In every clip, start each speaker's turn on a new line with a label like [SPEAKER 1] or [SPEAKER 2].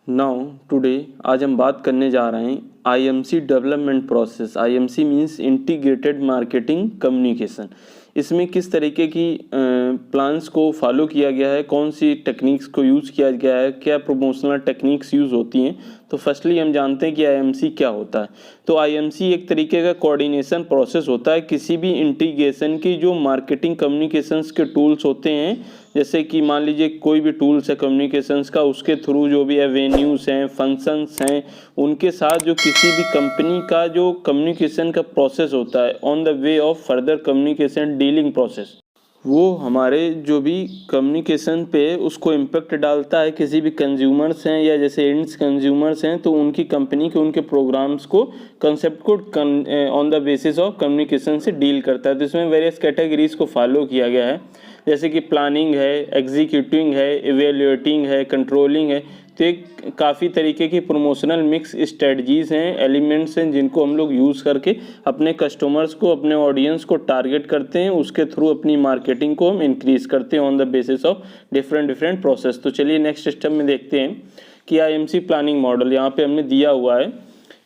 [SPEAKER 1] Now today आज हम बात करने जा रहे हैं IMC development process. IMC means integrated marketing communication. इसमें किस तरीके की प्लान्स को फॉलो किया गया है, कौन सी टेक्निक्स को यूज़ किया गया है, क्या प्रमोशनल टेक्निक्स यूज़ होती हैं। तो फर्स्टली हम जानते हैं कि आईएमसी क्या होता है। तो आईएमसी एक तरीके का कोऑर्डिनेशन प्रोसेस होता है किसी भी इंटीग्रेशन की जो मार्केटिंग कम्युनिकेशंस के टूल्स होते हैं। जैसे कि मान लीजिए कोई भी टूल्स है कम्युनिकेशंस का, उसके थ्रू जो भी एवेन्यूज़ हैं, फंक्शंस हैं, उनके साथ जो किसी भी कंपनी का जो कम्युनिकेशन का प्रोसेस होता है on the way of further communication dealing process, वो हमारे जो भी कम्युनिकेशन पे उसको इम्पेक्ट डालता है। किसी भी कंज्यूमर्स हैं या जैसे एंड्स कंज्यूमर्स हैं तो उनकी कंपनी के उनके प्रोग्राम्स को कंसेप्ट को on the basis of communication से डील करता है। तो इसमें वेरियस कैटेगरीज को फॉलो किया गया है, जैसे कि प्लानिंग है, एग्जीक्यूटिंग है, इवेल्युएटिंग है, कंट्रोलिंग है। तो एक काफ़ी तरीके की प्रमोशनल मिक्स स्ट्रेटजीज़ हैं, एलिमेंट्स हैं जिनको हम लोग यूज़ करके अपने कस्टमर्स को, अपने ऑडियंस को टारगेट करते हैं, उसके थ्रू अपनी मार्केटिंग को हम इंक्रीज़ करते हैं on the basis of different process. तो चलिए नेक्स्ट स्टेप में देखते हैं कि आईएमसी प्लानिंग मॉडल यहाँ पे हमने दिया हुआ है।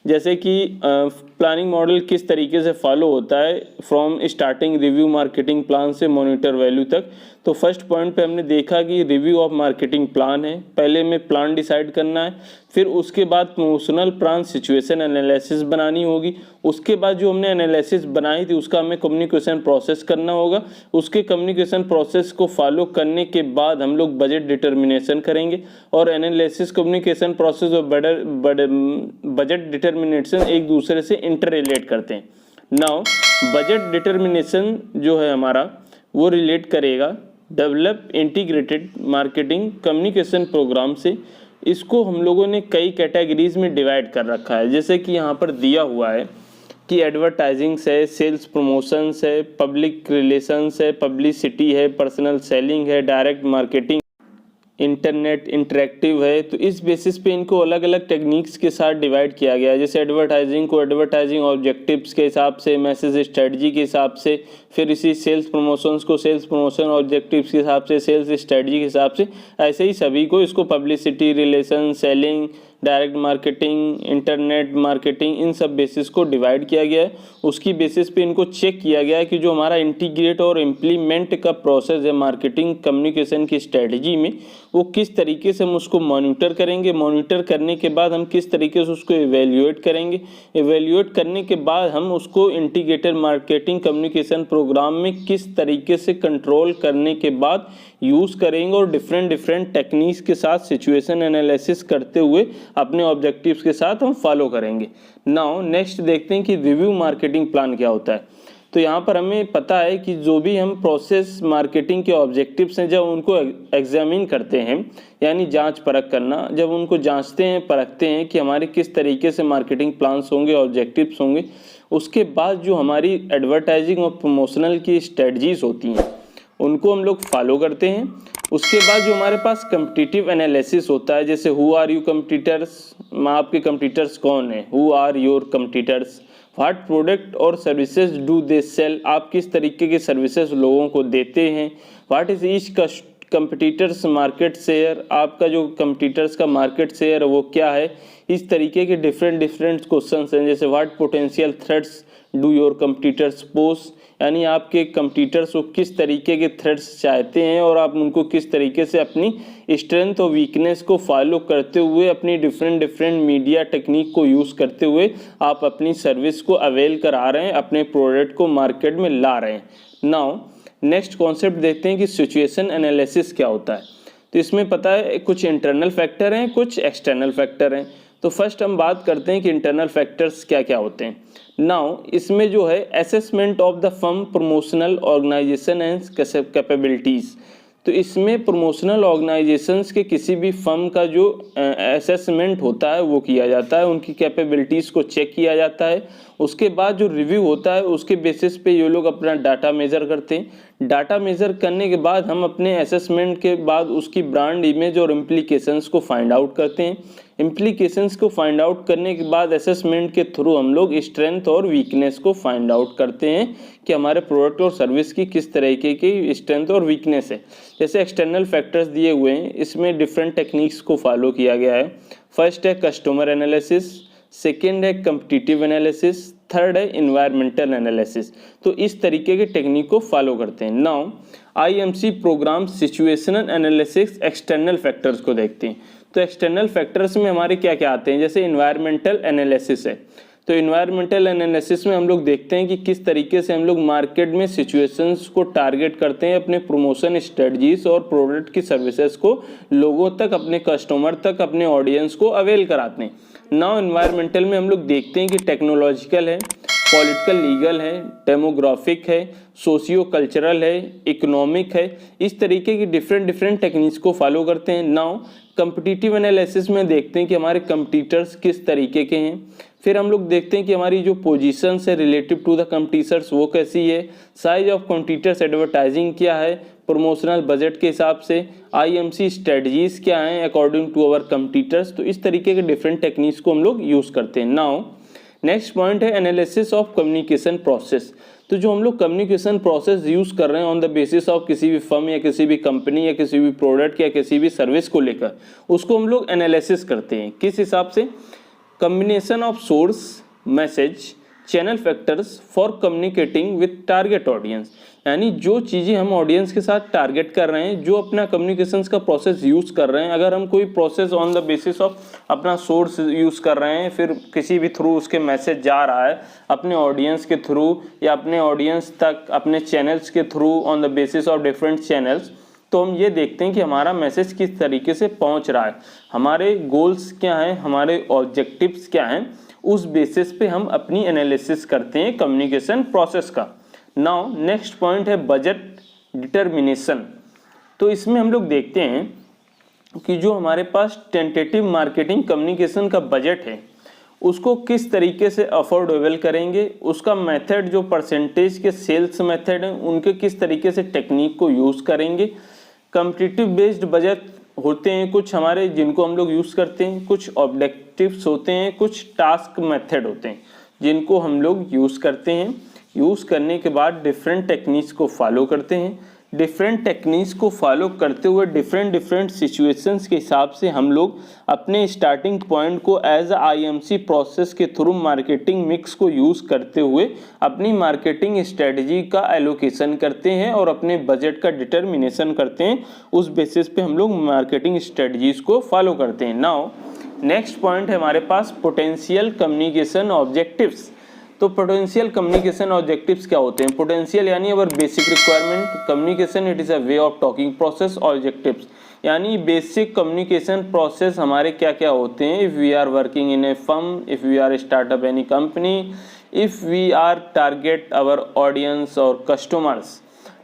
[SPEAKER 1] जैसे कि प्लानिंग मॉडल किस तरीके से फॉलो होता है from starting review marketing plan से मॉनिटर वैल्यू तक। तो फर्स्ट पॉइंट पे हमने देखा कि रिव्यू ऑफ मार्केटिंग प्लान है, पहले में प्लान डिसाइड करना है, फिर उसके बाद प्रमोशनल प्लान सिचुएशन एनालिसिस बनानी होगी, उसके बाद जो हमने एनालिसिस बनाई थी उसका हमें कम्युनिकेशन प्रोसेस करना होगा, उसके कम्युनिकेशन प्रोसेस को फॉलो करने के बाद हम लोग बजट डिटर्मिनेशन करेंगे और एनालिसिस कम्युनिकेशन प्रोसेस और बजट डिटर्मिनेशन एक दूसरे से इंटर रिलेट करते हैं। नाउ बजट डिटर्मिनेशन जो है हमारा वो रिलेट करेगा develop integrated marketing communication programme से। इसको हम लोगों ने कई कैटेगरीज में डिवाइड कर रखा है, जैसे कि यहाँ पर दिया हुआ है कि एडवर्टाइजिंग्स है, सेल्स प्रमोशंस है, पब्लिक रिलेशंस है, पब्लिसिटी है, पर्सनल सेलिंग है, डायरेक्ट मार्केटिंग, इंटरनेट इंटरेक्टिव है। तो इस बेसिस पे इनको अलग अलग टेक्निक्स के साथ डिवाइड किया गया है। जैसे एडवर्टाइजिंग को एडवर्टाइजिंग ऑब्जेक्टिव्स के हिसाब से, मैसेज स्ट्रेटजी के हिसाब से, फिर इसी सेल्स प्रमोशंस को सेल्स प्रमोशन ऑब्जेक्टिव्स के हिसाब से, सेल्स स्ट्रेटजी के हिसाब से, ऐसे ही सभी को इसको publicity, relation, selling, direct marketing, internet marketing, इन सब बेसिस को डिवाइड किया गया है। उसकी बेसिस पे इनको चेक किया गया है कि जो हमारा इंटीग्रेट और इम्प्लीमेंट का प्रोसेस है मार्केटिंग कम्युनिकेशन की स्ट्रेटजी में, वो किस तरीके से हम उसको मॉनिटर करेंगे, मॉनिटर करने के बाद हम किस तरीके से उसको इवेल्युएट करेंगे, इवेल्युएट करने के बाद हम उसको इंटीग्रेटेड मार्केटिंग कम्युनिकेशन प्रोग्राम में किस तरीके से कंट्रोल करने के बाद यूज़ करेंगे और डिफरेंट टेक्निक्स के साथ सिचुएशन एनालिसिस करते हुए अपने ऑब्जेक्टिव्स के साथ हम फॉलो करेंगे। नाउ नेक्स्ट देखते हैं कि रिव्यू मार्केटिंग प्लान क्या होता है। तो यहाँ पर हमें पता है कि जो भी हम प्रोसेस मार्केटिंग के ऑब्जेक्टिव्स हैं जब उनको एग्जामिन करते हैं, यानी जांच परख करना, जब उनको जांचते हैं परखते हैं कि हमारे किस तरीके से मार्केटिंग प्लान्स होंगे, ऑब्जेक्टिव्स होंगे, उसके बाद जो हमारी एडवर्टाइजिंग और प्रमोशनल की स्ट्रेटजीज होती हैं उनको हम लोग फॉलो करते हैं। उसके बाद जो हमारे पास कम्पिटिटिव एनालिसिस होता है, जैसे हु आर यू कम्पिटिटर्स, आपके कम्पिटिटर्स कौन है, who are your competitors, what product और सर्विसेज डू दे सेल, आप किस तरीके के सर्विसेज लोगों को देते हैं, what is each competitors market share, आपका जो कम्पिटिटर्स का मार्केट शेयर है वो क्या है। इस तरीके के डिफरेंट क्वेश्चंस हैं। जैसे what potential threats do your competitors pose, यानी आपके कम्पिटिटर्स को किस तरीके के थ्रेट्स चाहते हैं और आप उनको किस तरीके से अपनी स्ट्रेंथ और वीकनेस को फॉलो करते हुए अपनी डिफरेंट मीडिया टेक्निक को यूज़ करते हुए आप अपनी सर्विस को अवेल करा रहे हैं, अपने प्रोडक्ट को मार्केट में ला रहे हैं। नाउ नेक्स्ट कॉन्सेप्ट देखते हैं कि सिचुएशन एनालिसिस क्या होता है। तो इसमें पता है कुछ इंटरनल फैक्टर हैं, कुछ एक्सटर्नल फैक्टर हैं। तो फर्स्ट हम बात करते हैं कि इंटरनल फैक्टर्स क्या क्या होते हैं। नाउ इसमें जो है assessment of the firm promotional organisation and capabilities. तो इसमें प्रमोशनल ऑर्गेनाइजेशंस के किसी भी फर्म का जो असेसमेंट होता है वो किया जाता है, उनकी कैपेबिलिटीज़ को चेक किया जाता है, उसके बाद जो रिव्यू होता है उसके बेसिस पे ये लोग अपना डाटा मेज़र करते हैं। डाटा मेज़र करने के बाद हम अपने असेसमेंट के बाद उसकी ब्रांड इमेज और इम्प्लीकेशंस को फाइंड आउट करते हैं। इम्प्लीकेशंस को फाइंड आउट करने के बाद असेसमेंट के थ्रू हम लोग स्ट्रेंथ और वीकनेस को फाइंड आउट करते हैं कि हमारे प्रोडक्ट और सर्विस की किस तरीके की स्ट्रेंथ और वीकनेस है। जैसे एक्सटर्नल फैक्टर्स दिए हुए हैं, इसमें डिफरेंट टेक्निक्स को फॉलो किया गया है। फर्स्ट है कस्टमर एनालिसिस, सेकेंड है कम्पिटिटिव एनालिसिस, थर्ड है इन्वायरमेंटल एनालिसिस। तो इस तरीके के टेक्निक को फॉलो करते हैं। Now IMC programme situational analysis external factors को देखते हैं। तो एक्सटर्नल फैक्टर्स में हमारे क्या क्या आते हैं, जैसे इन्वायरमेंटल एनालिसिस है। तो इन्वायरमेंटल एनालिसिस में हम लोग देखते हैं कि किस तरीके से हम लोग मार्केट में सिचुएशंस को टारगेट करते हैं, अपने प्रमोशन स्ट्रेटजीज और प्रोडक्ट की सर्विसेज को लोगों तक, अपने कस्टमर तक, अपने ऑडियंस को अवेल कराते हैं। नाउ इन्वायरमेंटल में हम लोग देखते हैं कि टेक्नोलॉजिकल है, पॉलिटिकल लीगल है, डेमोग्राफिक है, सोशियो कल्चरल है, इकोनॉमिक है। इस तरीके की डिफरेंट टेक्निक्स को फॉलो करते हैं। नाउ कम्पिटिटिव एनालिसिस में देखते हैं कि हमारे कंपटीटर्स किस तरीके के हैं। फिर हम लोग देखते हैं कि हमारी जो पोजीशंस है रिलेटिव टू द कंपटीटर्स वो कैसी है, साइज ऑफ कंपटीटर्स एडवर्टाइजिंग क्या है प्रमोशनल बजट के हिसाब से, आईएमसी स्ट्रेटजीज क्या हैं अकॉर्डिंग टू अवर कंपटीटर्स। तो इस तरीके के डिफरेंट टेक्निक्स को हम लोग यूज़ करते हैं। नाउ नेक्स्ट पॉइंट है एनालिसिस ऑफ कम्युनिकेशन प्रोसेस। तो जो हम लोग कम्युनिकेशन प्रोसेस यूज़ कर रहे हैं ऑन द बेसिस ऑफ किसी भी फर्म या किसी भी कंपनी या किसी भी प्रोडक्ट या किसी भी सर्विस को लेकर, उसको हम लोग एनालिसिस करते हैं। किस हिसाब से, combination of source, message, channel factors for communicating with target audience. यानी जो चीज़ें हम ऑडियंस के साथ टारगेट कर रहे हैं, जो अपना कम्युनिकेशंस का प्रोसेस यूज़ कर रहे हैं, अगर हम कोई process on the basis of अपना सोर्स यूज़ कर रहे हैं, फिर किसी भी थ्रू उसके मैसेज जा रहा है अपने ऑडियंस के थ्रू या अपने ऑडियंस तक अपने चैनल्स के through on the basis of different channels, तो हम ये देखते हैं कि हमारा मैसेज किस तरीके से पहुंच रहा है, हमारे गोल्स क्या हैं, हमारे ऑब्जेक्टिव्स क्या हैं। उस बेसिस पे हम अपनी एनालिसिस करते हैं कम्युनिकेशन प्रोसेस का। नाउ नेक्स्ट पॉइंट है बजट डिटर्मिनेशन। तो इसमें हम लोग देखते हैं कि जो हमारे पास टेंटेटिव मार्केटिंग कम्युनिकेशन का बजट है उसको किस तरीके से अफोर्डेबल करेंगे, उसका मेथड जो परसेंटेज के सेल्स मेथड हैं उनके किस तरीके से टेक्निक को यूज़ करेंगे। कम्पिटिटिव बेस्ड बजट होते हैं कुछ हमारे जिनको हम लोग यूज़ करते हैं, कुछ ऑब्जेक्टिव्स होते हैं, कुछ टास्क मेथड होते हैं जिनको हम लोग यूज़ करते हैं। यूज़ करने के बाद डिफरेंट टेक्निक्स को फॉलो करते हैं। डिफरेंट टेक्निक्स को फॉलो करते हुए डिफरेंट सिचुएशंस के हिसाब से हम लोग अपने स्टार्टिंग पॉइंट को एज आईएमसी प्रोसेस के थ्रू मार्केटिंग मिक्स को यूज़ करते हुए अपनी मार्केटिंग स्ट्रेटजी का एलोकेशन करते हैं और अपने बजट का डिटर्मिनेशन करते हैं। उस बेसिस पे हम लोग मार्केटिंग स्ट्रेटजीज को फॉलो करते हैं। नाउ नेक्स्ट पॉइंट है हमारे पास पोटेंशियल कम्युनिकेशन ऑब्जेक्टिव्स। तो पोटेंशियल कम्युनिकेशन ऑब्जेक्टिव्स क्या होते हैं। पोटेंशियल यानी our basic requirement, communication it is a way of talking process. Objectives यानी बेसिक कम्युनिकेशन प्रोसेस हमारे क्या क्या होते हैं। If we are working in a firm, if we are startup any company, if we are target our audience और customers.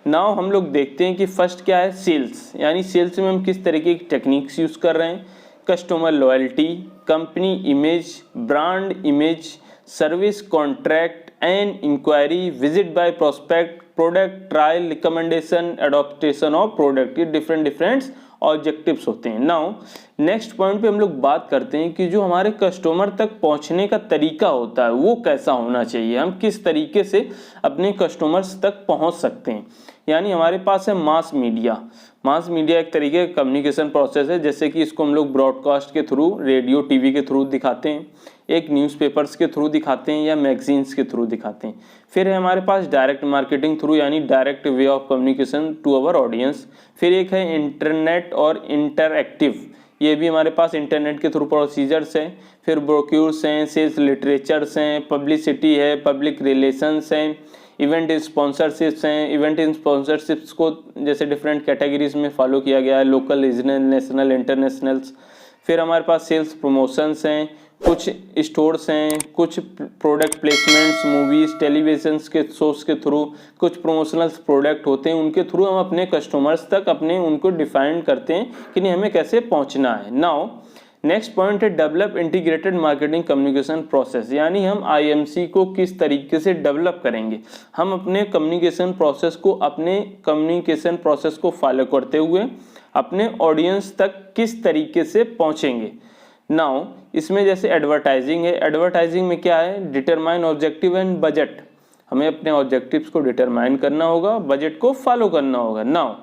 [SPEAKER 1] Now हम लोग देखते हैं कि फर्स्ट क्या है सेल्स, यानी सेल्स में हम किस तरीके की टेक्निक्स यूज़ कर रहे हैं। Customer loyalty, company image, brand image, service contract and enquiry, visit by prospect, product trial, recommendation, adoption of product. ये डिफरेंट ऑब्जेक्टिव्स होते हैं। नाउ नेक्स्ट पॉइंट पे हम लोग बात करते हैं कि जो हमारे कस्टमर तक पहुंचने का तरीका होता है वो कैसा होना चाहिए, हम किस तरीके से अपने कस्टमर्स तक पहुंच सकते हैं। यानी हमारे पास है मास मीडिया। मास मीडिया एक तरीके का कम्युनिकेशन प्रोसेस है, जैसे कि इसको हम लोग ब्रॉडकास्ट के थ्रू, रेडियो टीवी के थ्रू दिखाते हैं, एक न्यूज़पेपर्स के थ्रू दिखाते हैं या मैगजीन्स के थ्रू दिखाते हैं। फिर है हमारे पास डायरेक्ट मार्केटिंग थ्रू, यानी direct way of communication to our audience. फिर एक है इंटरनेट और इंटरएक्टिव, ये भी हमारे पास इंटरनेट के थ्रू प्रोसीजर्स हैं। फिर ब्रोक्यूर्स हैं, सेल्स लिटरेचर्स हैं, पब्लिसिटी है, पब्लिक रिलेशंस हैं, इवेंट स्पॉन्सरशिप्स हैं। इवेंट स्पॉन्सरशिप्स को जैसे डिफरेंट कैटेगरीज में फॉलो किया गया है, लोकल, रीजनल, नेशनल, इंटरनेशनल्स। फिर हमारे पास सेल्स प्रमोशंस हैं, कुछ स्टोर्स हैं, कुछ प्रोडक्ट प्लेसमेंट्स, मूवीज़, टेलीविजन के शोज के थ्रू, कुछ प्रमोशनल प्रोडक्ट होते हैं उनके थ्रू हम अपने कस्टमर्स तक अपने उनको डिफाइन करते हैं कि नहीं हमें कैसे पहुंचना है। नाउ नेक्स्ट पॉइंट है develop integrated marketing communication process, यानी हम आईएमसी को किस तरीके से डेवलप करेंगे, हम अपने कम्युनिकेशन प्रोसेस को फॉलो करते हुए अपने ऑडियंस तक किस तरीके से पहुंचेंगे। नाउ इसमें जैसे एडवर्टाइजिंग है, एडवर्टाइजिंग में क्या है, डिटरमाइन ऑब्जेक्टिव एंड बजट, हमें अपने ऑब्जेक्टिव्स को डिटरमाइन करना होगा, बजट को फॉलो करना होगा। नाउ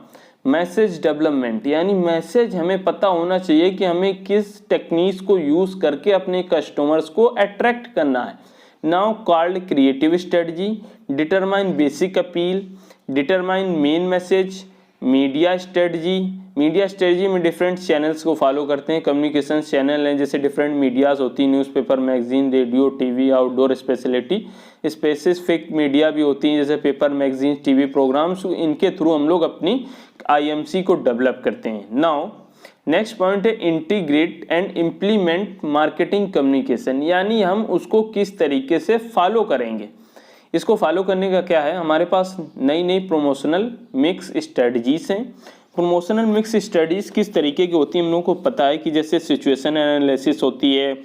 [SPEAKER 1] मैसेज डेवलपमेंट, यानी मैसेज हमें पता होना चाहिए कि हमें किस टेक्निक्स को यूज़ करके अपने कस्टमर्स को अट्रैक्ट करना है। Now called creative strategy, determine basic appeal, determine main message, media strategy. Media strategy में डिफरेंट चैनल्स को फॉलो करते हैं, कम्युनिकेशन चैनल हैं, जैसे डिफरेंट मीडियाज़ होती हैं, newspaper, magazine, radio, TV, outdoor speciality, specific media भी होती हैं, जैसे पेपर, मैगजीन, टीवी प्रोग्राम्स, इनके थ्रू हम लोग अपनी आईएमसी को डेवलप करते हैं। नाउ नेक्स्ट पॉइंट है integrate and implement marketing communication, यानी हम उसको किस तरीके से फॉलो करेंगे। इसको फॉलो करने का क्या है, हमारे पास नई नई प्रमोशनल मिक्स स्ट्रेटजीज हैं। प्रमोशनल मिक्स स्टडीज़ किस तरीके की होती है हम लोगों को पता है कि जैसे सिचुएशन एनालिसिस होती है,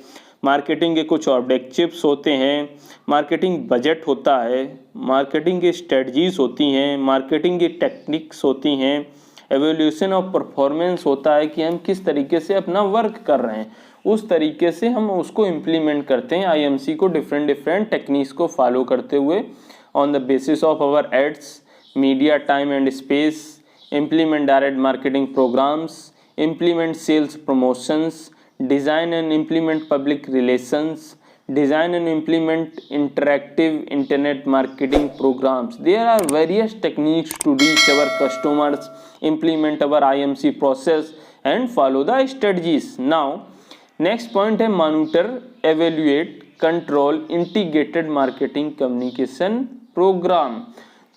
[SPEAKER 1] मार्केटिंग के कुछ ऑब्जेक्टिव्स होते हैं, मार्केटिंग बजट होता है, मार्केटिंग की स्ट्रेटजीज होती हैं, मार्केटिंग की टेक्निक्स होती हैं, एवोल्यूशन ऑफ परफॉर्मेंस होता है कि हम किस तरीके से अपना वर्क कर रहे हैं, उस तरीके से हम उसको इम्प्लीमेंट करते हैं आईएमसी को डिफरेंट टेक्निक्स को फॉलो करते हुए on the basis of our ads, media time and space, implement direct marketing programs, implement sales promotions, design and implement public relations, design and implement interactive internet marketing programs. There are various techniques to reach our customers, implement our IMC process and follow the strategies. Now next point है monitor, evaluate, control integrated marketing communication program।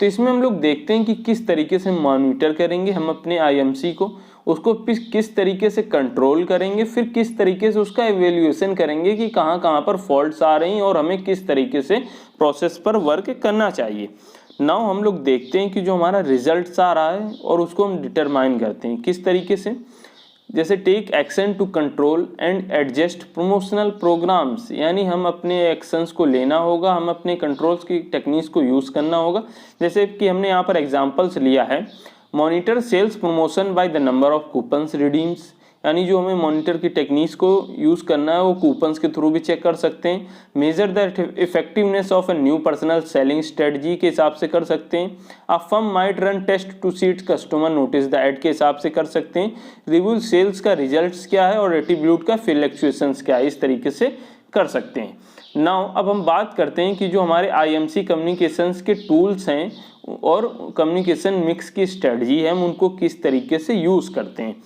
[SPEAKER 1] तो इसमें हम लोग देखते हैं कि किस तरीके से मॉनिटर करेंगे हम अपने आईएमसी को, उसको किस तरीके से कंट्रोल करेंगे, फिर किस तरीके से उसका एवेल्यूएशन करेंगे कि कहाँ कहाँ पर फॉल्ट्स आ रही हैं और हमें किस तरीके से प्रोसेस पर वर्क करना चाहिए। नाउ हम लोग देखते हैं कि जो हमारा रिजल्ट्स आ रहा है और उसको हम डिटरमाइन करते हैं किस तरीके से, जैसे take action to control and adjust promotional programmes, यानी हम अपने एक्शंस को लेना होगा, हम अपने कंट्रोल्स की टेक्निक्स को यूज़ करना होगा। जैसे कि हमने यहाँ पर एग्जांपल्स लिया है, monitor sales promotion by the number of coupons redeems, यानी जो हमें मॉनिटर की टेक्निक्स को यूज़ करना है वो कूपन्स के थ्रू भी चेक कर सकते हैं। Measure the effectiveness of a new personal selling strategy के हिसाब से कर सकते हैं। A firm might run test to see customer notice the ad के हिसाब से कर सकते हैं। रिव्यू सेल्स का रिजल्ट्स क्या है और एट्रीब्यूट का फ्लक्चुएशंस क्या है, इस तरीके से कर सकते हैं। नाउ अब हम बात करते हैं कि जो हमारे आईएमसी कम्युनिकेशंस के टूल्स हैं और कम्युनिकेशन मिक्स की स्ट्रेटजी है, हम उनको किस तरीके से यूज़ करते हैं।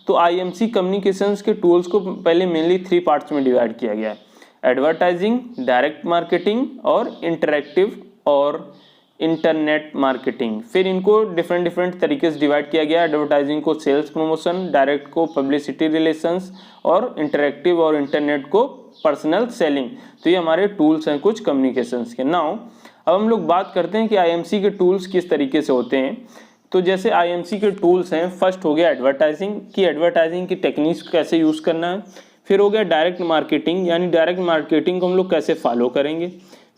[SPEAKER 1] तो आईएमसी कम्युनिकेशंस के टूल्स को पहले मेनली 3 पार्ट्स में डिवाइड किया गया है, एडवर्टाइजिंग, डायरेक्ट मार्केटिंग और इंटरैक्टिव और इंटरनेट मार्केटिंग। फिर इनको डिफरेंट तरीके से डिवाइड किया गया, एडवर्टाइजिंग को सेल्स प्रमोशन, डायरेक्ट को पब्लिसिटी रिलेशंस और इंटरैक्टिव और इंटरनेट को पर्सनल सेलिंग। तो ये हमारे टूल्स हैं कुछ कम्युनिकेशंस के। नाउ अब हम लोग बात करते हैं कि आईएमसी के टूल्स किस तरीके से होते हैं। तो जैसे आईएमसी के टूल्स हैं, फर्स्ट हो गया एडवर्टाइजिंग की टेक्निक्स कैसे यूज़ करना है। फिर हो गया डायरेक्ट मार्केटिंग, यानी डायरेक्ट मार्केटिंग को हम लोग कैसे फॉलो करेंगे।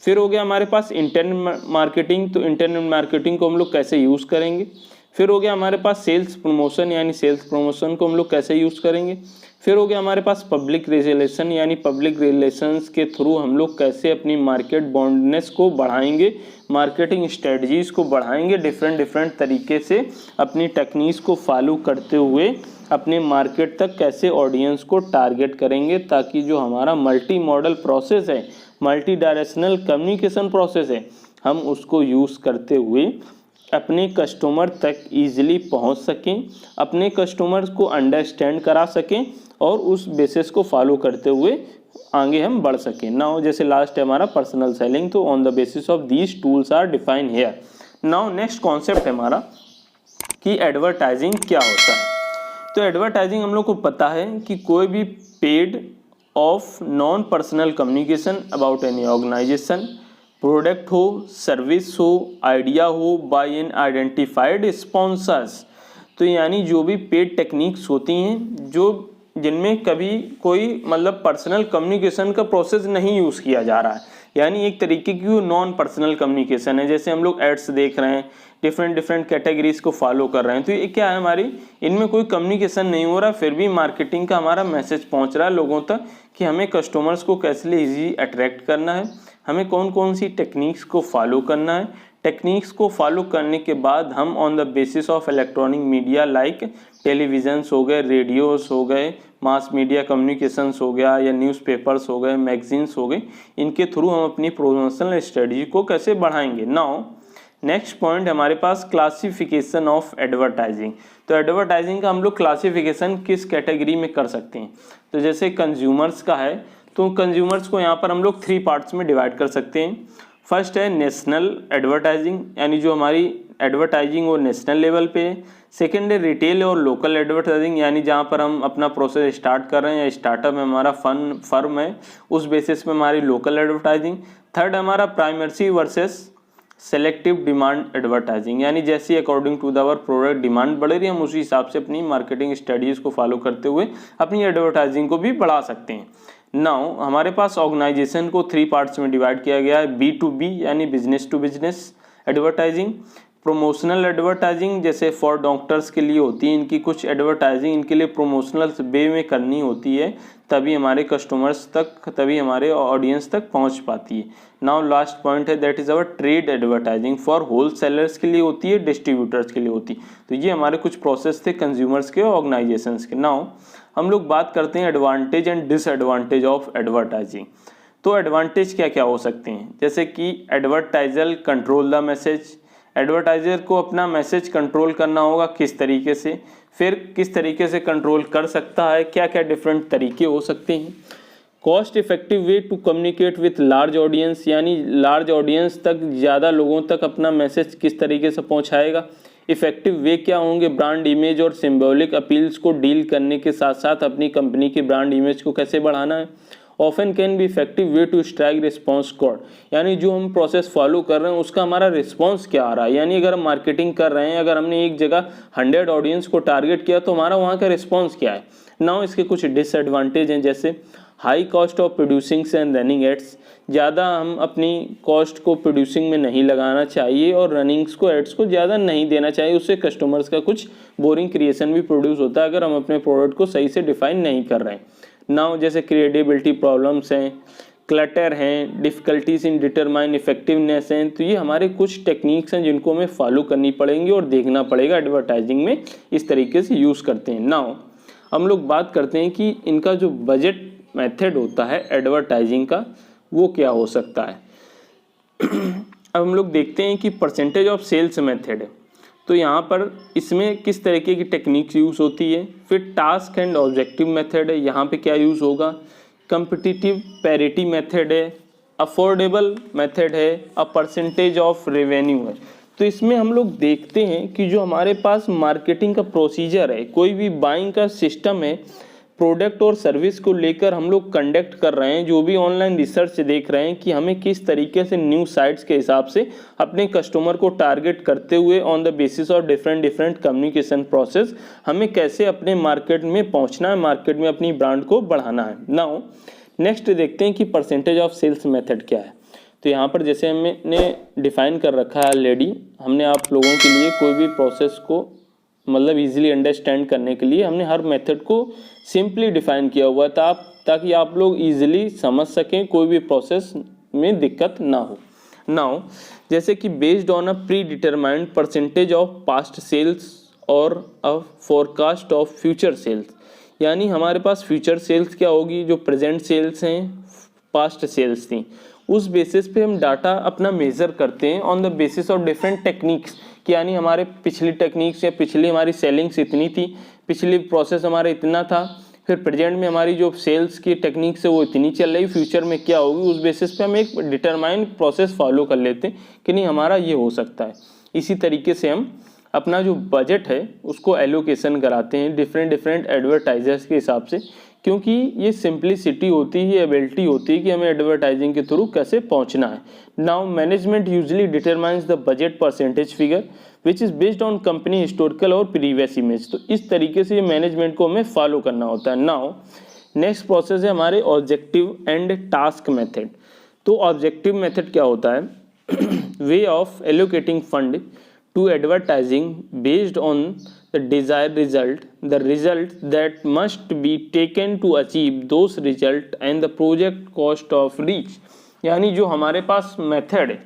[SPEAKER 1] फिर हो गया हमारे पास इंटरनेट मार्केटिंग, तो इंटरनेट मार्केटिंग को हम लोग कैसे यूज़ करेंगे। फिर हो गया हमारे पास सेल्स प्रमोशन, यानी सेल्स प्रमोशन को हम लोग कैसे यूज़ करेंगे। फिर हो गया हमारे पास पब्लिक रिलेशन, यानी पब्लिक रिलेशंस के थ्रू हम लोग कैसे अपनी मार्केट बॉन्डनेस को बढ़ाएंगे, मार्केटिंग स्ट्रेटजीज को बढ़ाएंगे, डिफरेंट तरीके से अपनी टेक्निक्स को फॉलो करते हुए अपने मार्केट तक कैसे ऑडियंस को टारगेट करेंगे, ताकि जो हमारा मल्टी मॉडल प्रोसेस है, मल्टी डायरेक्शनल कम्युनिकेशन प्रोसेस है, हम उसको यूज़ करते हुए अपने कस्टमर तक ईजिली पहुंच सकें, अपने कस्टमर्स को अंडरस्टैंड करा सकें और उस बेसिस को फॉलो करते हुए आगे हम बढ़ सकें। नाउ जैसे लास्ट है हमारा पर्सनल सेलिंग, तो on the basis of these tools are define here. Now next concept है हमारा कि एडवर्टाइजिंग क्या होता है। तो एडवर्टाइजिंग हम लोग को पता है कि कोई भी paid of non personal communication about any organisation, product हो, सर्विस हो, आइडिया हो, बाय एन आइडेंटिफाइड स्पॉन्सर्स। तो यानी जो भी पेड टेक्निक्स होती हैं जो जिनमें कभी कोई मतलब पर्सनल कम्युनिकेशन का प्रोसेस नहीं यूज़ किया जा रहा है, यानी एक तरीके की वो नॉन पर्सनल कम्युनिकेशन है। जैसे हम लोग एड्स देख रहे हैं, डिफरेंट कैटेगरीज को फॉलो कर रहे हैं, तो ये क्या है, हमारी इनमें कोई कम्युनिकेशन नहीं हो रहा, फिर भी मार्केटिंग का हमारा मैसेज पहुंच रहा है लोगों तक कि हमें कस्टमर्स को कैसे ईजी अट्रैक्ट करना है, हमें कौन कौन सी टेक्निक्स को फॉलो करना है। टेक्निक्स को फॉलो करने के बाद हम on the basis of electronic media like televisions हो गए, रेडियोस हो गए, मास मीडिया कम्युनिकेशंस हो गया या न्यूज़पेपर्स हो गए, मैगजीन्स हो गए, इनके थ्रू हम अपनी प्रमोशनल स्ट्रेटजी को कैसे बढ़ाएंगे। नाउ नेक्स्ट पॉइंट हमारे पास क्लासिफिकेशन ऑफ एडवर्टाइजिंग। तो एडवर्टाइजिंग का हम लोग क्लासिफिकेशन किस कैटेगरी में कर सकते हैं, तो जैसे कंज्यूमर्स का है, तो कंज्यूमर्स को यहाँ पर हम लोग 3 पार्ट्स में डिवाइड कर सकते हैं। फर्स्ट है नेशनल एडवर्टाइजिंग, यानी जो हमारी एडवर्टाइजिंग वो नेशनल लेवल पे है। सेकेंड है रिटेल और लोकल एडवर्टाइजिंग, यानी जहाँ पर हम अपना प्रोसेस स्टार्ट कर रहे हैं या स्टार्टअप में हमारा फर्म है, उस बेसिस पे हमारी लोकल एडवर्टाइजिंग। थर्ड हमारा primary versus selective demand advertising, यानी जैसी according to our product demand बढ़ रही है, हम उसी हिसाब से अपनी मार्केटिंग स्ट्रेटजीज को फॉलो करते हुए अपनी एडवर्टाइजिंग को भी बढ़ा सकते हैं। नाउ हमारे पास ऑर्गेनाइजेशन को 3 पार्ट्स में डिवाइड किया गया है। B2B यानी business to business advertising, promotional advertising जैसे फॉर डॉक्टर्स के लिए होती है, इनकी कुछ एडवर्टाइजिंग इनके लिए प्रोमोशनल वे में करनी होती है, तभी हमारे कस्टमर्स तक, तभी हमारे ऑडियंस तक पहुंच पाती है। नाउ लास्ट पॉइंट है that is our trade advertising, for wholesalers के लिए होती है, डिस्ट्रीब्यूटर्स के लिए होती है। तो ये हमारे कुछ प्रोसेस थे कंज्यूमर्स के और ऑर्गेनाइजेशंस के। नाउ हम लोग बात करते हैं advantage and disadvantage of advertising. तो एडवांटेज क्या क्या हो सकते हैं, जैसे कि advertiser control the message, advertiser को अपना मैसेज कंट्रोल करना होगा किस तरीके से, फिर किस तरीके से कंट्रोल कर सकता है, क्या क्या डिफरेंट तरीके हो सकते हैं। Cost effective way to communicate with large audience, यानी लार्ज ऑडियंस तक, ज़्यादा लोगों तक अपना मैसेज किस तरीके से पहुंचाएगा। इफेक्टिव वे क्या होंगे, ब्रांड इमेज और सिंबॉलिक अपील्स को डील करने के साथ साथ अपनी कंपनी की ब्रांड इमेज को कैसे बढ़ाना है। Often can be effective way to strike response chord, यानी जो हम प्रोसेस फॉलो कर रहे हैं उसका हमारा रिस्पॉन्स क्या आ रहा है, यानी अगर हम मार्केटिंग कर रहे हैं, अगर हमने एक जगह 100 ऑडियंस को टारगेट किया तो हमारा वहाँ का रिस्पॉन्स क्या है। नाउ इसके कुछ डिसएडवांटेज हैं, जैसे high cost of producing and running ads, ज़्यादा हम अपनी कॉस्ट को प्रोड्यूसिंग में नहीं लगाना चाहिए और रनिंग्स को एड्स को ज़्यादा नहीं देना चाहिए, उससे कस्टमर्स का कुछ बोरिंग क्रिएशन भी प्रोड्यूस होता है अगर हम अपने प्रोडक्ट को सही से डिफाइन नहीं कर रहे हैं। नाउ जैसे क्रिएटिबिलिटी प्रॉब्लम्स हैं, क्लटर हैं, डिफ़िकल्टीज इन डिटरमाइन इफेक्टिवनेस हैं, तो ये हमारे कुछ टेक्निक्स हैं जिनको हमें फॉलो करनी पड़ेंगी और देखना पड़ेगा एडवर्टाइजिंग में इस तरीके से यूज़ करते हैं। नाउ हम लोग बात करते हैं कि इनका जो बजट मेथड होता है एडवर्टाइजिंग का वो क्या हो सकता है। अब हम लोग देखते हैं कि परसेंटेज ऑफ सेल्स मेथड है, तो यहाँ पर इसमें किस तरीके की टेक्निक्स यूज़ होती है। फिर टास्क एंड ऑब्जेक्टिव मेथड है, यहाँ पे क्या यूज़ होगा। कम्पिटिटिव पैरिटी मेथड है, अफोर्डेबल मेथड है, अ परसेंटेज ऑफ रेवेन्यू है। तो इसमें हम लोग देखते हैं कि जो हमारे पास मार्केटिंग का प्रोसीजर है, कोई भी बाइंग का सिस्टम है, प्रोडक्ट और सर्विस को लेकर हम लोग कंडक्ट कर रहे हैं, जो भी ऑनलाइन रिसर्च देख रहे हैं कि हमें किस तरीके से न्यू साइट्स के हिसाब से अपने कस्टमर को टारगेट करते हुए on the basis of different communication process हमें कैसे अपने मार्केट में पहुंचना है, मार्केट में अपनी ब्रांड को बढ़ाना है। नाउ नेक्स्ट देखते हैं कि परसेंटेज ऑफ सेल्स मेथड क्या है। तो यहाँ पर जैसे हमने डिफाइन कर रखा है ऑलरेडी, हमने आप लोगों के लिए कोई भी प्रोसेस को मतलब इजीली अंडरस्टैंड करने के लिए हमने हर मेथड को सिंपली डिफाइन किया हुआ था, ताकि आप लोग इजीली समझ सकें, कोई भी प्रोसेस में दिक्कत ना हो। नाउ जैसे कि based on a predetermined percentage of past sales और a forecast of future sales, यानी हमारे पास फ्यूचर सेल्स क्या होगी, जो प्रेजेंट सेल्स हैं, पास्ट सेल्स थी, उस बेसिस पे हम डाटा अपना मेज़र करते हैं on the basis of different techniques, कि यानी हमारे पिछली टेक्निक्स या पिछली हमारी सेलिंग्स इतनी थी, पिछली प्रोसेस हमारा इतना था, फिर प्रेजेंट में हमारी जो सेल्स की टेक्निक्स है वो इतनी चल रही, फ्यूचर में क्या होगी, उस बेसिस पे हम एक डिटरमाइंड प्रोसेस फॉलो कर लेते हैं कि नहीं हमारा ये हो सकता है। इसी तरीके से हम अपना जो बजट है उसको एलोकेशन कराते हैं डिफरेंट एडवर्टाइजर्स के हिसाब से क्योंकि ये सिंप्लिसिटी होती है, एबिलिटी होती है कि हमें एडवर्टाइजिंग के थ्रू कैसे पहुंचना है। Now management usually determines the budget percentage figure which is based on company historical और प्रीवियस इमेज। तो इस तरीके से ये मैनेजमेंट को हमें फॉलो करना होता है। नाउ नेक्स्ट प्रोसेस है हमारे ऑब्जेक्टिव एंड टास्क मेथड। तो ऑब्जेक्टिव मेथड क्या होता है? Way of allocating fund to advertising based on the desired result, the result that must be taken to achieve those result and the project cost of reach। यानी जो हमारे पास method है,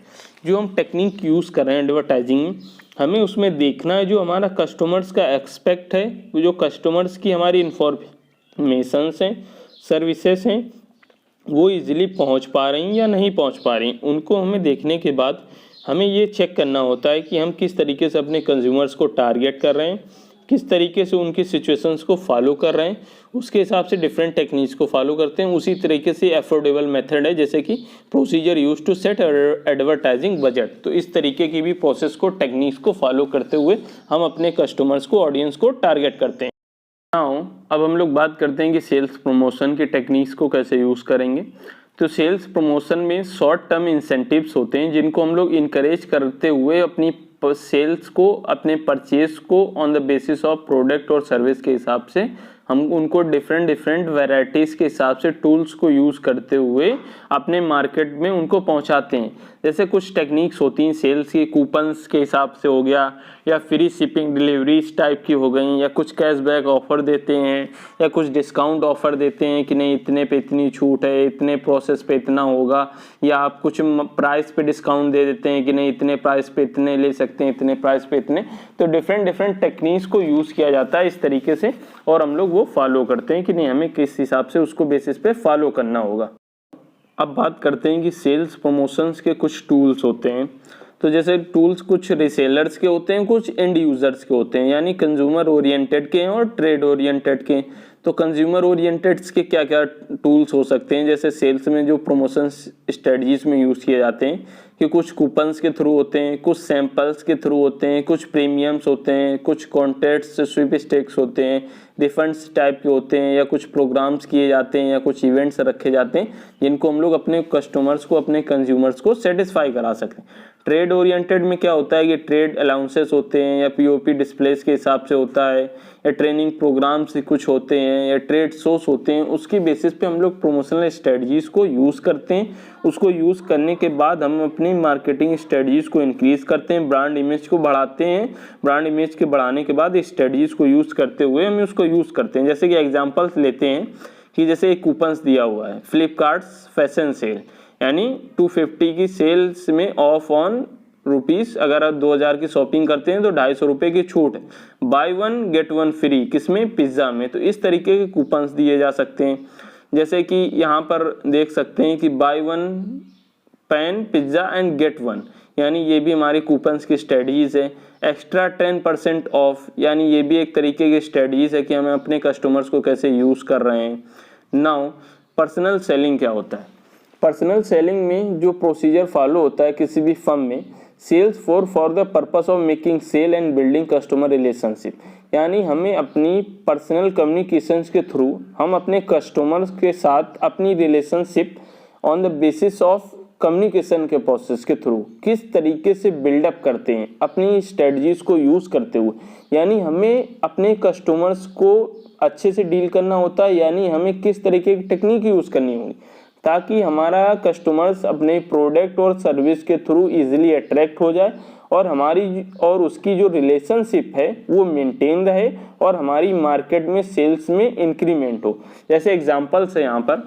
[SPEAKER 1] जो हम टेक्निक यूज़ कर रहे हैं एडवर्टाइजिंग में, हमें उसमें देखना है जो हमारा कस्टमर्स का एक्सपेक्ट है, जो कस्टमर्स की हमारी इंफॉर्मेशंस हैं, सर्विसेज हैं, वो इजीली पहुंच पा रही हैं या नहीं पहुंच पा रही हैं। उनको हमें देखने के बाद हमें ये चेक करना होता है कि हम किस तरीके से अपने कंज्यूमर्स को टारगेट कर रहे हैं, किस तरीके से उनकी सिचुएशंस को फॉलो कर रहे हैं, उसके हिसाब से डिफरेंट टेक्निक्स को फॉलो करते हैं। उसी तरीके से अफोर्डेबल मेथड है जैसे कि procedure use to set advertising budget. तो इस तरीके की भी प्रोसेस को, टेक्निक्स को फॉलो करते हुए हम अपने कस्टमर्स को, ऑडियंस को टारगेट करते हैं। नाउ अब हम लोग बात करते हैं कि सेल्स प्रमोशन के टेक्निक्स को कैसे यूज़ करेंगे। तो सेल्स प्रमोशन में शॉर्ट टर्म इंसेंटिव्स होते हैं जिनको हम लोग इनकरेज करते हुए अपनी सेल्स को, अपने परचेज को on the basis of product और सर्विस के हिसाब से हम उनको डिफरेंट वैरायटीज़ के हिसाब से टूल्स को यूज़ करते हुए अपने मार्केट में उनको पहुंचाते हैं। जैसे कुछ टेक्निक्स होती हैं सेल्स की, कूपन्स के हिसाब से हो गया, या फ्री शिपिंग डिलीवरी इस टाइप की हो गई, या कुछ कैशबैक ऑफ़र देते हैं, या कुछ डिस्काउंट ऑफ़र देते हैं कि नहीं इतने पे इतनी छूट है, इतने प्रोसेस पे इतना होगा, या आप कुछ प्राइस पे डिस्काउंट दे देते हैं कि नहीं इतने प्राइस पे इतने ले सकते हैं, इतने प्राइस पे इतने। तो डिफरेंट टेक्निक्स को यूज़ किया जाता है इस तरीके से, और हम लोग वो फॉलो करते हैं कि नहीं हमें किस हिसाब से उसको बेसिस पे फॉलो करना होगा। अब बात करते हैं कि सेल्स प्रमोशंस के कुछ टूल्स होते हैं। तो जैसे टूल्स कुछ रिसेलर्स के होते हैं, कुछ एंड यूज़र्स के होते हैं, यानी कंज्यूमर ओरिएंटेड के हैं और ट्रेड ओरिएंटेड के। तो कंज्यूमर ओरिएंटेड्स के क्या क्या टूल्स हो सकते हैं? जैसे सेल्स में जो प्रमोशन स्ट्रेटजीज में यूज़ किए जाते हैं कि कुछ कूपन्स के थ्रू होते हैं, कुछ सैंपल्स के थ्रू होते हैं, कुछ प्रीमियम्स होते हैं, कुछ कॉन्टेस्ट स्वीपस्टेक्स होते हैं, रिफंड्स टाइप के होते हैं, या कुछ प्रोग्राम्स किए जाते हैं, या कुछ इवेंट्स रखे जाते हैं जिनको हम लोग अपने कस्टमर्स को, अपने कंज्यूमर्स को सेटिस्फाई करा सकें। ट्रेड ओरिएंटेड में क्या होता है कि ट्रेड अलाउंसेस होते हैं, या पीओपी डिस्प्लेस के हिसाब से होता है, या ट्रेनिंग प्रोग्राम्स कुछ होते हैं, या ट्रेड शोज होते हैं। उसकी बेसिस पे हम लोग प्रमोशनल स्ट्रेटजीज को यूज़ करते हैं। उसको यूज़ करने के बाद हम अपनी मार्केटिंग स्ट्रेटजीज को इंक्रीज़ करते हैं, ब्रांड इमेज को बढ़ाते हैं। ब्रांड इमेज के बढ़ाने के बाद स्ट्रेटजीज को यूज़ करते हुए हम उसको यूज़ करते हैं। जैसे कि एग्जांपल्स लेते हैं कि जैसे एक कूपन्स दिया हुआ है, फ्लिपकार्ट्स फैशन सेल, यानी 250 की सेल्स में ऑफ ऑन रुपीज़, अगर आप 2000 की शॉपिंग करते हैं तो 250 रुपये की छूट है, by one get one free, किसमें? पिज़्ज़ा में। तो इस तरीके के कूपन्स दिए जा सकते हैं। जैसे कि यहाँ पर देख सकते हैं कि by one pan pizza and get one, यानी ये भी हमारी कूपन्स की स्ट्रेटजीज है। एक्स्ट्रा 10% ऑफ, यानी ये भी एक तरीके की स्ट्रेटजीज है कि हमें अपने कस्टमर्स को कैसे यूज़ कर रहे हैं। नाउ पर्सनल सेलिंग क्या होता है? पर्सनल सेलिंग में जो प्रोसीजर फॉलो होता है किसी भी फर्म में, sales for the purpose of making sale and building customer relationship, यानी हमें अपनी पर्सनल कम्युनिकेशंस के थ्रू हम अपने कस्टमर्स के साथ अपनी relationship on the basis of communication के प्रोसेस के थ्रू किस तरीके से बिल्डअप करते हैं अपनी स्ट्रेटजीज को यूज़ करते हुए। यानी हमें अपने कस्टमर्स को अच्छे से डील करना होता है, यानी हमें किस तरीके की टेक्निक यूज़ करनी होगी ताकि हमारा कस्टमर्स अपने प्रोडक्ट और सर्विस के थ्रू इजीली अट्रैक्ट हो जाए, और हमारी और उसकी जो रिलेशनशिप है वो मेंटेन रहे, और हमारी मार्केट में सेल्स में इंक्रीमेंट हो। जैसे एग्जांपल्स है यहाँ पर,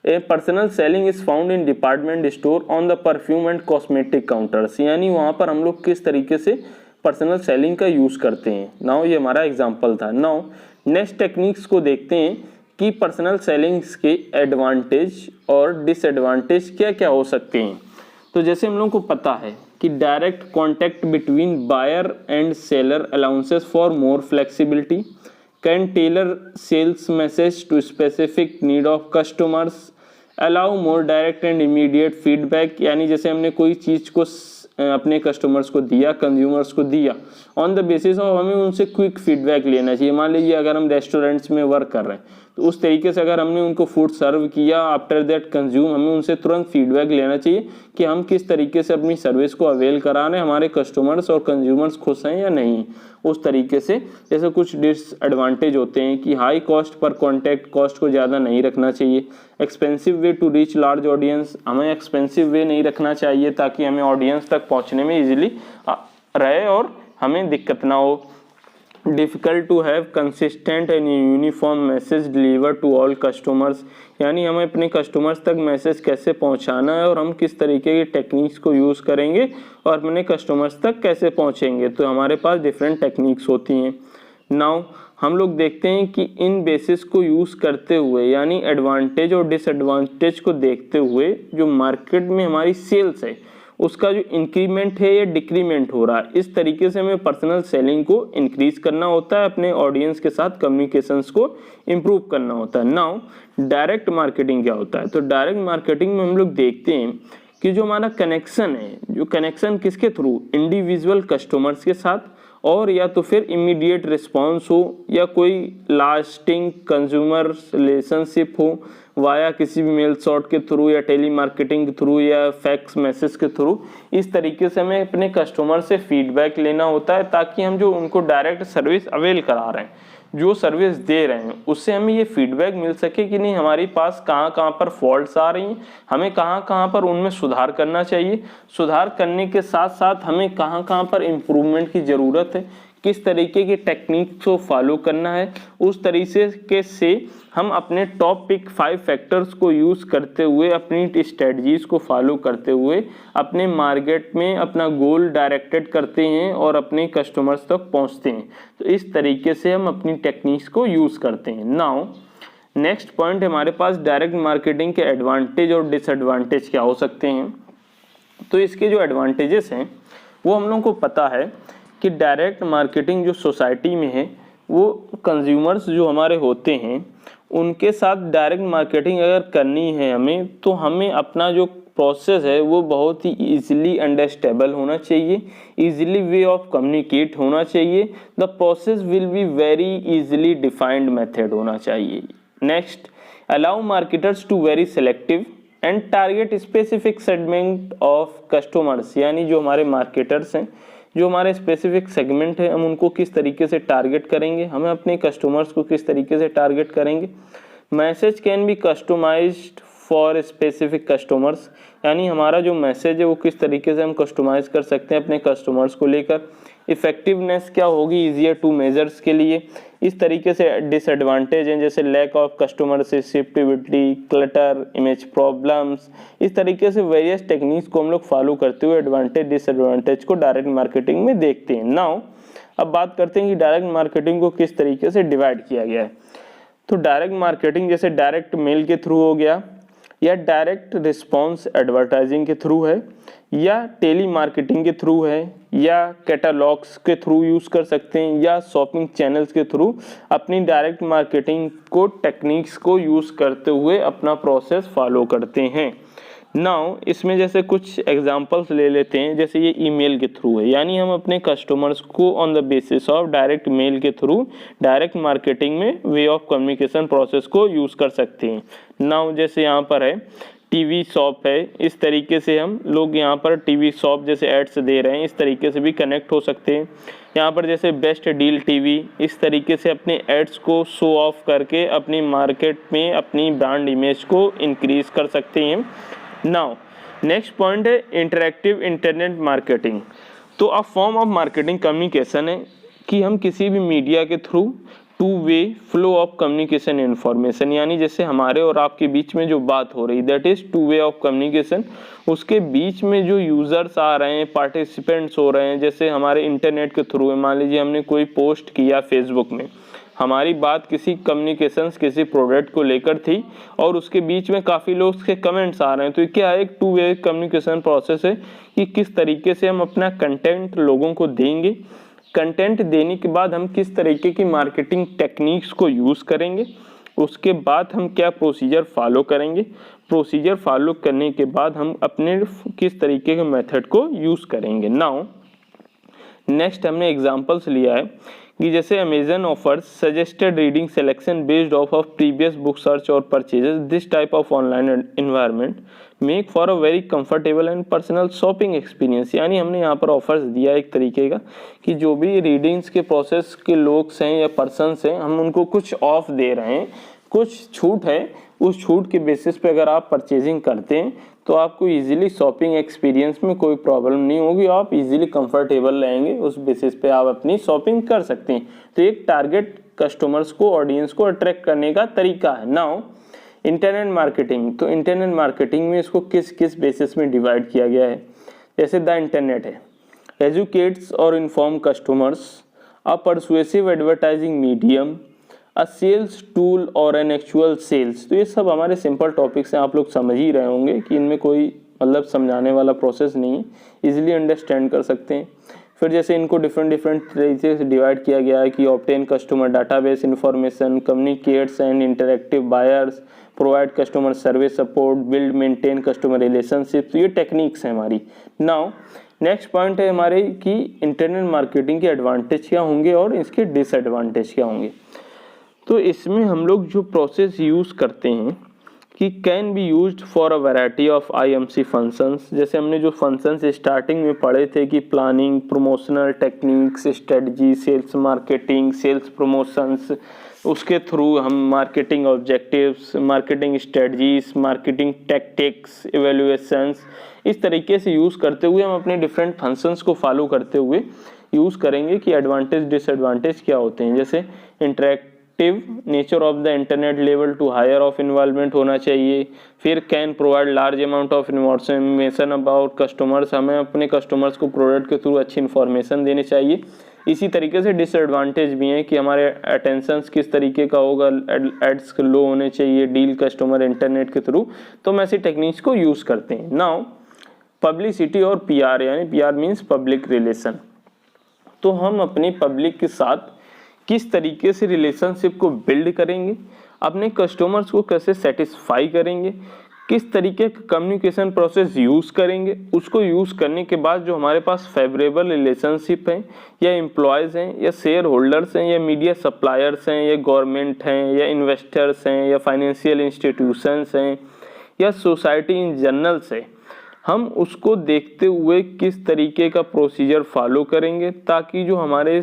[SPEAKER 1] ए personal selling is found in department store on the perfume and cosmetic counters, यानी वहाँ पर हम लोग किस तरीके से पर्सनल सेलिंग का यूज़ करते हैं। नाउ ये हमारा एग्जाम्पल था। नाउ नेक्स्ट टेक्निक्स को देखते हैं कि पर्सनल सेलिंग्स के एडवांटेज और डिसएडवांटेज क्या क्या हो सकते हैं। तो जैसे हम लोगों को पता है कि direct contact between buyer and seller allowances for more flexibility, can tailor sales message to specific need of customers, allow more direct and immediate feedback, यानी जैसे हमने कोई चीज़ को अपने कस्टमर्स को दिया, कंज्यूमर्स को दिया, ऑन द बेसिस ऑफ हमें उनसे क्विक फीडबैक लेना चाहिए। मान लीजिए अगर हम रेस्टोरेंट्स में वर्क कर रहे हैं तो उस तरीके से अगर हमने उनको फूड सर्व किया, आफ्टर दैट कंज्यूम, हमें उनसे तुरंत फीडबैक लेना चाहिए कि हम किस तरीके से अपनी सर्विस को अवेल करा रहे हैं, हमारे कस्टमर्स और कंज्यूमर्स खुश हैं या नहीं। उस तरीके से जैसे कुछ डिसएडवांटेज होते हैं कि high cost per contact cost को ज़्यादा नहीं रखना चाहिए, expensive way to reach large audience, हमें एक्सपेंसिव वे नहीं रखना चाहिए ताकि हमें ऑडियंस तक पहुंचने में इजीली रहे और हमें दिक्कत ना हो, difficult to have consistent and uniform message deliver to all customers, यानी हमें अपने कस्टमर्स तक मैसेज कैसे पहुंचाना है और हम किस तरीके की टेक्निक्स को यूज़ करेंगे और अपने कस्टमर्स तक कैसे पहुंचेंगे, तो हमारे पास डिफरेंट टेक्निक्स होती हैं। नाउ हम लोग देखते हैं कि इन बेसिस को यूज़ करते हुए, यानी एडवांटेज और डिसएडवांटेज को देखते हुए, जो मार्केट में हमारी सेल्स है उसका जो इंक्रीमेंट है या डिक्रीमेंट हो रहा है, इस तरीके से हमें पर्सनल सेलिंग को इंक्रीज करना होता है, अपने ऑडियंस के साथ कम्युनिकेशंस को इम्प्रूव करना होता है। नाउ डायरेक्ट मार्केटिंग क्या होता है, तो डायरेक्ट मार्केटिंग में हम लोग देखते हैं कि जो हमारा कनेक्शन है, जो कनेक्शन किसके थ्रू, इंडिविजुअल कस्टमर्स के साथ, और या तो फिर इमीडिएट रिस्पॉन्स हो या कोई लास्टिंग कंज्यूमर रिलेशनशिप हो वाया किसी भी मेल शॉट के थ्रू या टेली मार्केटिंग के थ्रू या फैक्स मैसेज के थ्रू, इस तरीके से हमें अपने कस्टमर से फीडबैक लेना होता है ताकि हम जो उनको डायरेक्ट सर्विस अवेल करा रहे हैं, जो सर्विस दे रहे हैं, उससे हमें ये फीडबैक मिल सके कि नहीं हमारे पास कहाँ कहाँ पर फॉल्ट्स आ रही हैं, हमें कहाँ कहाँ पर उनमें सुधार करना चाहिए, सुधार करने के साथ साथ हमें कहाँ कहाँ पर इम्प्रूवमेंट की ज़रूरत है, किस तरीके की टेक्निक को फॉलो करना है। उस तरीके से हम अपने टॉप पिक 5 फैक्टर्स को यूज़ करते हुए, अपनी स्ट्रेटजीज़ को फॉलो करते हुए अपने मार्केट में अपना गोल डायरेक्टेड करते हैं और अपने कस्टमर्स तक पहुंचते हैं। तो इस तरीके से हम अपनी टेक्निक्स को यूज़ करते हैं। नाउ नेक्स्ट पॉइंट हमारे पास डायरेक्ट मार्केटिंग के एडवांटेज और डिसएडवांटेज क्या हो सकते हैं। तो इसके जो एडवांटेजेस हैं वो हम लोगों को पता है कि डायरेक्ट मार्केटिंग जो सोसाइटी में है, वो कंज्यूमर्स जो हमारे होते हैं उनके साथ डायरेक्ट मार्केटिंग अगर करनी है हमें, तो हमें अपना जो प्रोसेस है वो बहुत ही इजीली अंडरस्टैंडेबल होना चाहिए, इजीली वे ऑफ कम्युनिकेट होना चाहिए, the process will be very easily defined method होना चाहिए। Next, allow marketers to very selective and target specific segment of customers, यानी जो हमारे मार्केटर्स हैं, जो हमारे स्पेसिफिक सेगमेंट है, हम उनको किस तरीके से टारगेट करेंगे, हमें अपने कस्टमर्स को किस तरीके से टारगेट करेंगे। Message can be customised for specific customers, यानी हमारा जो मैसेज है वो किस तरीके से हम कस्टमाइज कर सकते हैं अपने कस्टमर्स को लेकर। इफेक्टिवनेस क्या होगी ईजियर टू मेजर्स के लिए। इस तरीके से डिसएडवांटेज हैं जैसे lack of customer receptibility, clutter, image problems, इस तरीके से वेरियस टेक्निक्स को हम लोग फॉलो करते हुए एडवांटेज डिसएडवांटेज को डायरेक्ट मार्केटिंग में देखते हैं। नाउ अब बात करते हैं कि डायरेक्ट मार्केटिंग को किस तरीके से डिवाइड किया गया है। तो डायरेक्ट मार्केटिंग जैसे डायरेक्ट मेल के थ्रू हो गया, या डायरेक्ट रिस्पॉन्स एडवर्टाइजिंग के थ्रू है, या टेली मार्केटिंग के थ्रू है, या कैटलॉग्स के थ्रू यूज़ कर सकते हैं, या शॉपिंग चैनल्स के थ्रू अपनी डायरेक्ट मार्केटिंग को टेक्निक्स को यूज़ करते हुए अपना प्रोसेस फॉलो करते हैं। नाउ इसमें जैसे कुछ एग्जांपल्स ले लेते हैं, जैसे ये ईमेल के थ्रू है, यानी हम अपने कस्टमर्स को on the basis of direct mail के थ्रू डायरेक्ट मार्केटिंग में वे ऑफ कम्युनिकेशन प्रोसेस को यूज़ कर सकते हैं। नाउ जैसे यहाँ पर है टीवी शॉप है, इस तरीके से हम लोग यहाँ पर टीवी शॉप जैसे एड्स दे रहे हैं, इस तरीके से भी कनेक्ट हो सकते हैं। यहाँ पर जैसे बेस्ट डील टीवी, इस तरीके से अपने एड्स को शो ऑफ करके अपनी मार्केट में अपनी ब्रांड इमेज को इंक्रीज कर सकते हैं। नाउ नेक्स्ट पॉइंट है इंटरैक्टिव इंटरनेट मार्केटिंग। तो a form of marketing communication है कि हम किसी भी मीडिया के through two way flow of communication information, यानी जैसे हमारे और आपके बीच में जो बात हो रही that is two way of communication, उसके बीच में जो यूज़र्स आ रहे हैं, पार्टिसिपेंट्स हो रहे हैं, जैसे हमारे इंटरनेट के थ्रू है, मान लीजिए हमने कोई पोस्ट किया फेसबुक में, हमारी बात किसी कम्युनिकेशंस किसी प्रोडक्ट को लेकर थी और उसके बीच में काफ़ी लोग के कमेंट्स आ रहे हैं, तो क्या एक टू वे कम्युनिकेशन प्रोसेस है कि किस तरीके से हम अपना कंटेंट लोगों को देंगे, कंटेंट देने के बाद हम किस तरीके की मार्केटिंग टेक्निक्स को यूज़ करेंगे, उसके बाद हम क्या प्रोसीजर फॉलो करेंगे, प्रोसीजर फॉलो करने के बाद हम अपने किस तरीके के मेथड को यूज़ करेंगे। नाउ नेक्स्ट हमने एग्जांपल्स लिया है कि जैसे Amazon offers suggested reading selection based of previous book search और purchases, this type of online environment make for a very comfortable and personal shopping experience. यानी हमने यहाँ पर ऑफर्स दिया एक तरीके का कि जो भी रीडिंग्स के प्रोसेस के लोग हैं या पर्सनस हैं, हम उनको कुछ ऑफ दे रहे हैं, कुछ छूट है। उस छूट के बेसिस पे अगर आप परचेजिंग करते हैं तो आपको इजीली शॉपिंग एक्सपीरियंस में कोई प्रॉब्लम नहीं होगी, आप इजीली कंफर्टेबल रहेंगे, उस बेसिस पे आप अपनी शॉपिंग कर सकते हैं। तो एक टारगेट कस्टमर्स को, ऑडियंस को अट्रैक्ट करने का तरीका है। नाउ इंटरनेट मार्केटिंग, तो इंटरनेट मार्केटिंग में इसको किस किस बेसिस में डिवाइड किया गया है। जैसे द इंटरनेट है, एजुकेट्स और inform customers, a persuasive advertising medium, a sales tool और एन एक्चुअल सेल्स। तो ये सब हमारे सिंपल टॉपिक्स हैं, आप लोग समझ ही रहे होंगे कि इनमें कोई मतलब समझाने वाला प्रोसेस नहीं है, इजीली अंडरस्टैंड कर सकते हैं। फिर जैसे इनको डिफरेंट तरीके से डिवाइड किया गया है कि obtain customer database information, communicates and interactive buyers, provide customer service support, build maintain customer relationship. तो ये टेक्निक्स हैं हमारी। नाउ नेक्स्ट पॉइंट है हमारे कि इंटरनेट मार्केटिंग के एडवांटेज क्या होंगे और इसके डिसएडवांटेज क्या होंगे। तो इसमें हम लोग जो प्रोसेस यूज़ करते हैं कि can be used for a variety of IMC functions. जैसे हमने जो फंक्शंस स्टार्टिंग में पढ़े थे कि planning, promotional techniques, strategy, sales marketing, sales promotions, उसके थ्रू हम marketing objectives, marketing strategies, marketing tactics, evaluations, इस तरीके से यूज़ करते हुए हम अपने डिफरेंट फंक्शंस को फॉलो करते हुए यूज़ करेंगे कि एडवांटेज डिसएडवांटेज क्या होते हैं। जैसे interactive nature of the internet level to higher of involvement होना चाहिए। फिर can provide large amount of information about customers, हमें अपने कस्टमर्स को प्रोडक्ट के थ्रू अच्छी इन्फॉर्मेशन देनी चाहिए। इसी तरीके से डिसएडवांटेज भी हैं कि हमारे अटेंशन किस तरीके का होगा, एड्स लो होने चाहिए, डील कस्टमर इंटरनेट के थ्रू, तो हम ऐसी टेक्निक्स को यूज़ करते हैं। नाउ पब्लिसिटी और पीआर, यानी पीआर मीन्स पब्लिक रिलेशन। तो हम अपनी पब्लिक के साथ किस तरीके से रिलेशनशिप को बिल्ड करेंगे, अपने कस्टमर्स को कैसे सेटिस्फाई करेंगे, किस तरीके का कम्युनिकेशन प्रोसेस यूज़ करेंगे, उसको यूज़ करने के बाद जो हमारे पास फेवरेबल रिलेशनशिप हैं या एम्प्लॉयज़ हैं या शेयर होल्डर्स हैं या मीडिया सप्लायर्स हैं या गवर्नमेंट हैं या इन्वेस्टर्स हैं या फाइनेंशियल इंस्टीट्यूशंस हैं या सोसाइटी इन जनरल से, हम उसको देखते हुए किस तरीके का प्रोसीजर फॉलो करेंगे ताकि जो हमारे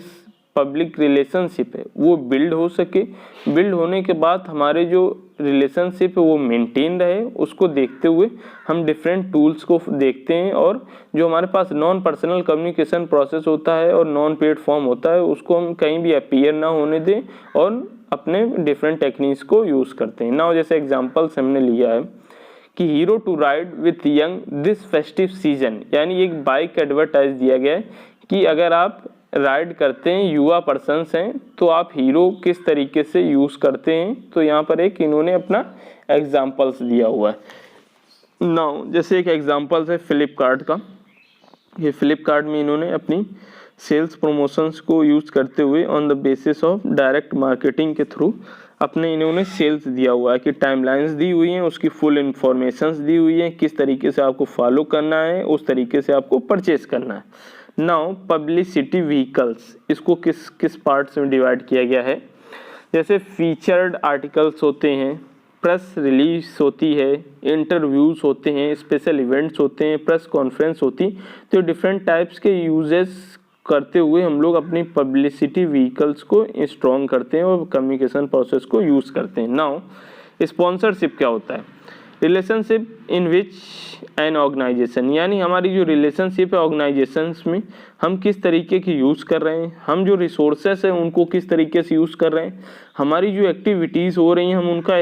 [SPEAKER 1] पब्लिक रिलेशनशिप है वो बिल्ड हो सके। बिल्ड होने के बाद हमारे जो रिलेशनशिप है वो मेंटेन रहे, उसको देखते हुए हम डिफरेंट टूल्स को देखते हैं और जो हमारे पास नॉन पर्सनल कम्युनिकेशन प्रोसेस होता है और नॉन पेड फॉर्म होता है उसको हम कहीं भी अपीयर ना होने दें और अपने डिफरेंट टेक्निक्स को यूज़ करते हैं। नाउ जैसे एग्जाम्पल्स हमने लिया है कि Hero to ride with young this festive season, यानी एक बाइक एडवर्टाइज दिया गया है कि अगर आप राइड करते हैं, युवा पर्सन्स हैं, तो आप हीरो किस तरीके से यूज़ करते हैं। तो यहाँ पर एक इन्होंने अपना एग्जाम्पल्स दिया हुआ है। नाउ जैसे एक एग्जाम्पल्स है फ्लिपकार्ट का, ये फ्लिपकार्ट में इन्होंने अपनी सेल्स प्रमोशंस को यूज़ करते हुए on the basis of direct marketing के थ्रू अपने इन्होंने सेल्स दिया हुआ है कि टाइमलाइंस दी हुई हैं, उसकी फुल इन्फॉर्मेशंस दी हुई हैं, किस तरीके से आपको फॉलो करना है, उस तरीके से आपको परचेस करना है। नाउ पब्लिसिटी व्हीकल्स, इसको किस किस पार्ट्स में डिवाइड किया गया है। जैसे फीचर्ड आर्टिकल्स होते हैं, प्रेस रिलीज होती है, इंटरव्यूज़ होते हैं, स्पेशल इवेंट्स होते हैं, प्रेस कॉन्फ्रेंस होती, तो डिफरेंट टाइप्स के यूजेस करते हुए हम लोग अपनी पब्लिसिटी व्हीकल्स को स्ट्रॉन्ग करते हैं और कम्युनिकेशन प्रोसेस को यूज़ करते हैं। नाउ स्पॉन्सरशिप क्या होता है, relationship in which an organisation, यानी हमारी जो रिलेशनशिप है ऑर्गेनाइजेशंस में हम किस तरीके की यूज़ कर रहे हैं, हम जो रिसोर्सेस हैं उनको किस तरीके से यूज़ कर रहे हैं, हमारी जो एक्टिविटीज़ हो रही हैं हम उनका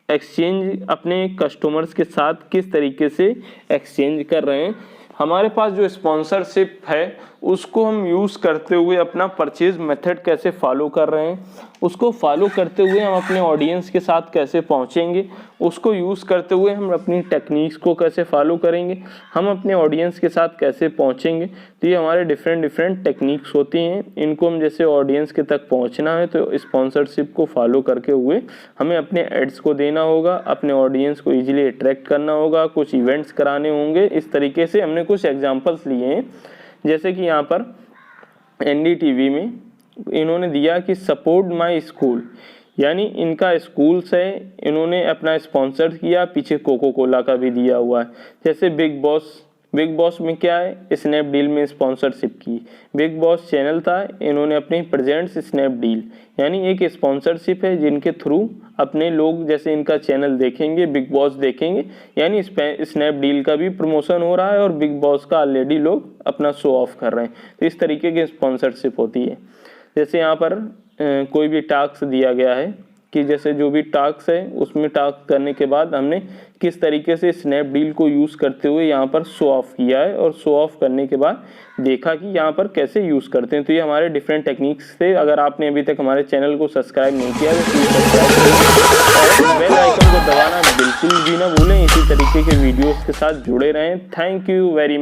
[SPEAKER 1] एक्सचेंज अपने कस्टमर्स के साथ किस तरीके से एक्सचेंज कर रहे हैं, हमारे पास जो स्पॉन्सरशिप है उसको हम यूज़ करते हुए अपना परचेज मेथड कैसे फॉलो कर रहे हैं, उसको फॉलो करते हुए हम अपने ऑडियंस के साथ कैसे पहुंचेंगे, उसको यूज़ करते हुए हम अपनी टेक्निक्स को कैसे फॉलो करेंगे, हम अपने ऑडियंस के साथ कैसे पहुंचेंगे। तो ये हमारे डिफरेंट टेक्निक्स होती हैं, इनको हम जैसे ऑडियंस के तक पहुंचना है तो स्पॉन्सरशिप को फॉलो करके हुए हमें अपने एड्स को देना होगा, अपने ऑडियंस को ईजिली अट्रैक्ट करना होगा, कुछ इवेंट्स कराने होंगे। इस तरीके से हमने कुछ एग्जाम्पल्स लिए हैं, जैसे कि यहाँ पर एनडीटीवी में इन्होंने दिया कि सपोर्ट माय स्कूल, यानी इनका स्कूल्स है, इन्होंने अपना स्पॉन्सर किया, पीछे कोको कोला का भी दिया हुआ है। जैसे बिग बॉस में क्या है, स्नैपडील में स्पॉन्सरशिप की। बिग बॉस चैनल था, इन्होंने अपनी प्रेजेंट्स स्नैपडील, यानी एक स्पॉन्सरशिप है जिनके थ्रू अपने लोग जैसे इनका चैनल देखेंगे, बिग बॉस देखेंगे, यानी स्नैपडील का भी प्रमोशन हो रहा है और बिग बॉस का ऑलरेडी लोग अपना शो ऑफ कर रहे हैं। तो इस तरीके की स्पॉन्सरशिप होती है। जैसे यहाँ पर कोई भी टास्क दिया गया है कि जैसे जो भी टास्क है उसमें टास्क करने के बाद हमने किस तरीके से स्नैपडील को यूज़ करते हुए यहाँ पर शो ऑफ किया है, और शो ऑफ करने के बाद देखा कि यहाँ पर कैसे यूज़ करते हैं। तो ये हमारे डिफरेंट टेक्निक्स थे। अगर आपने अभी तक हमारे चैनल को सब्सक्राइब नहीं किया तो प्लीज़ सब्सक्राइब करें और बेल आइकन को दबाना बिल्कुल भी ना भूलें। इसी तरीके के वीडियोज़ के साथ जुड़े रहें। Thank you very much.